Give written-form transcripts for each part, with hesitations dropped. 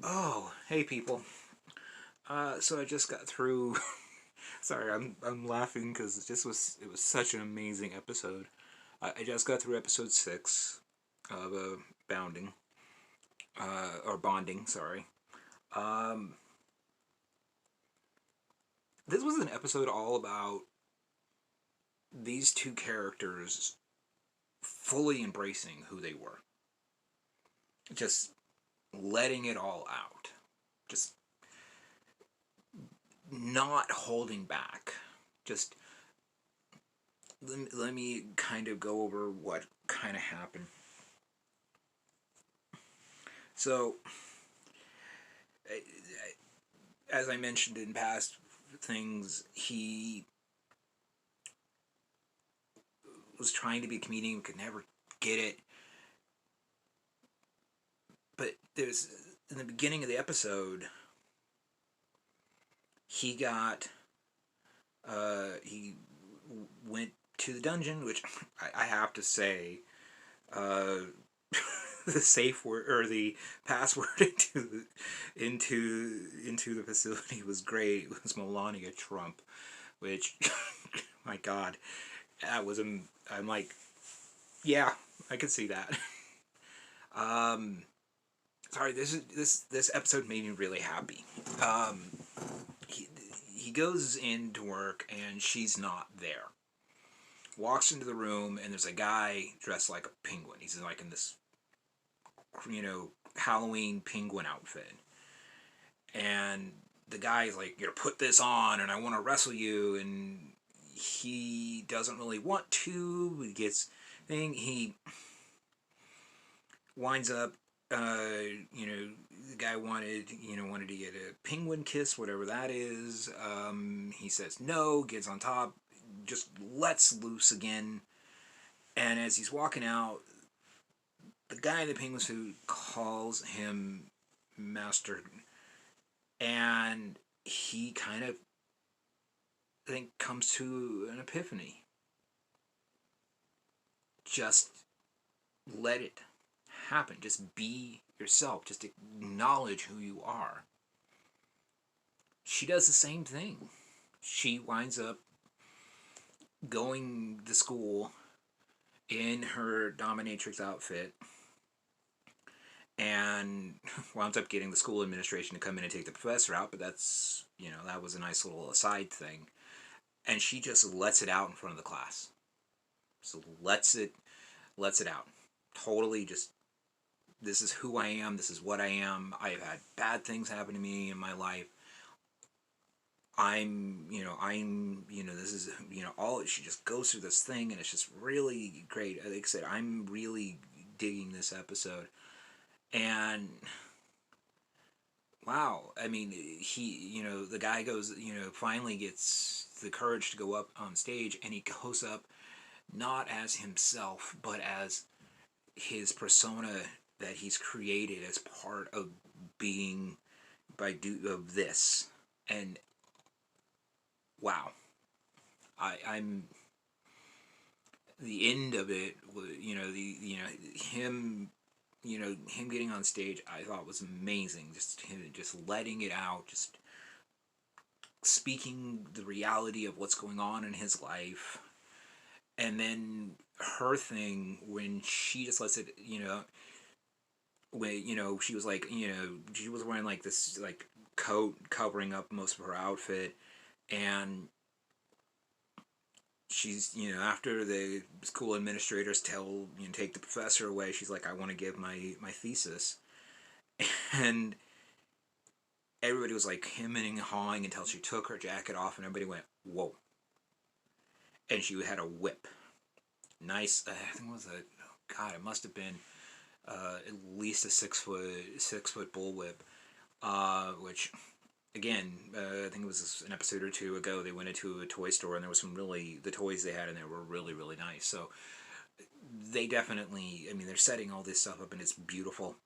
Oh, hey people. So I just got through. Sorry, I'm laughing because it was such an amazing episode. I just got through episode 6 of Bounding, or Bonding. Sorry. Um, this was an episode all about these two characters fully embracing who they were, just letting it all out, just not holding back, just let me kind of go over what kind of happened. So, as I mentioned in past things, he was trying to be a comedian, could never get it. But there's in the beginning of the episode, he got he went to the dungeon, which I have to say, uh, the safe word or the password into the facility was great. It was Melania Trump, which my God, that was I'm like, yeah, I could see that. um, sorry, this episode made me really happy. Um, he he goes into work and she's not there. Walks into the room and there's a guy dressed like a penguin. He's like in this Halloween penguin outfit, and the guy's like, "You're put this on, and I want to wrestle you," and he doesn't really want to. He gets thing. He winds up, uh, the guy wanted to get a penguin kiss, whatever that is. He says no, gets on top, just lets loose again, and as he's walking out, the guy in the penguin suit calls him master, and he kind of, I think, comes to an epiphany. Just let it happen. Just be yourself. Just acknowledge who you are. She does the same thing. She winds up going to school in her dominatrix outfit and winds up getting the school administration to come in and take the professor out, but that was a nice little aside thing. And she just lets it out in front of the class. So lets it out. Totally just, this is who I am, this is what I am. I've had bad things happen to me in my life. This is, all, she just goes through this thing and it's just really great. Like I said, I'm really digging this episode. And wow, I mean, the guy goes, finally gets the courage to go up on stage, and he goes up not as himself, but as his persona that he's created as part of being of this. And wow, I'm the end of it. Him, him getting on stage, I thought was amazing. Just him, just letting it out, just speaking the reality of what's going on in his life. And then her thing when she just lets it, when she was like, she was wearing like this like coat covering up most of her outfit, and she's, after the school administrators take the professor away, she's like, I want to give my thesis. And everybody was like hemming and hawing until she took her jacket off, and everybody went, whoa. And she had a whip, nice, I think it was God, it must have been at least a 6 foot bullwhip, which again, I think it was an episode or two ago, they went into a toy store and there was the toys they had in there were really, really nice. So they definitely, I mean, they're setting all this stuff up and it's beautiful.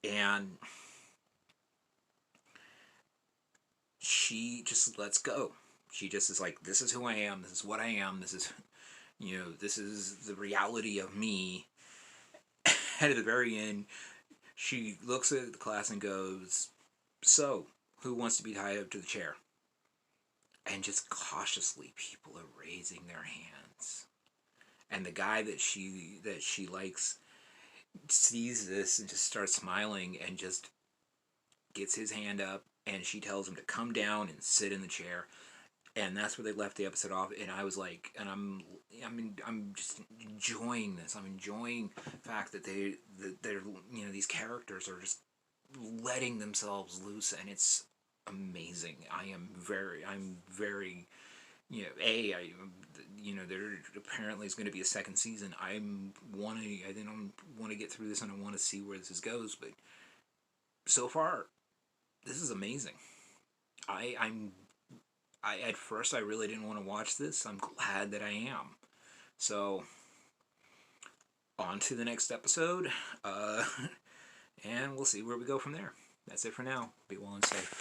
And she just lets go. She just is like, this is who I am, this is what I am, this is the reality of me. And at the very end, She looks at the class and goes, "So, who wants to be tied up to the chair?" And just cautiously, people are raising their hands. And the guy that she likes sees this and just starts smiling and just gets his hand up, and she tells him to come down and sit in the chair. And that's where they left the episode off. And I was like, and I'm just enjoying this. I'm enjoying the fact that they're these characters are just letting themselves loose, and it's amazing. I'm very there apparently is going to be a second season. I didn't want to get through this, and I want to see where this goes. But so far, this is amazing. I at first I really didn't want to watch this. I'm glad that I am. So on to the next episode, and we'll see where we go from there. That's it for now. Be well and safe.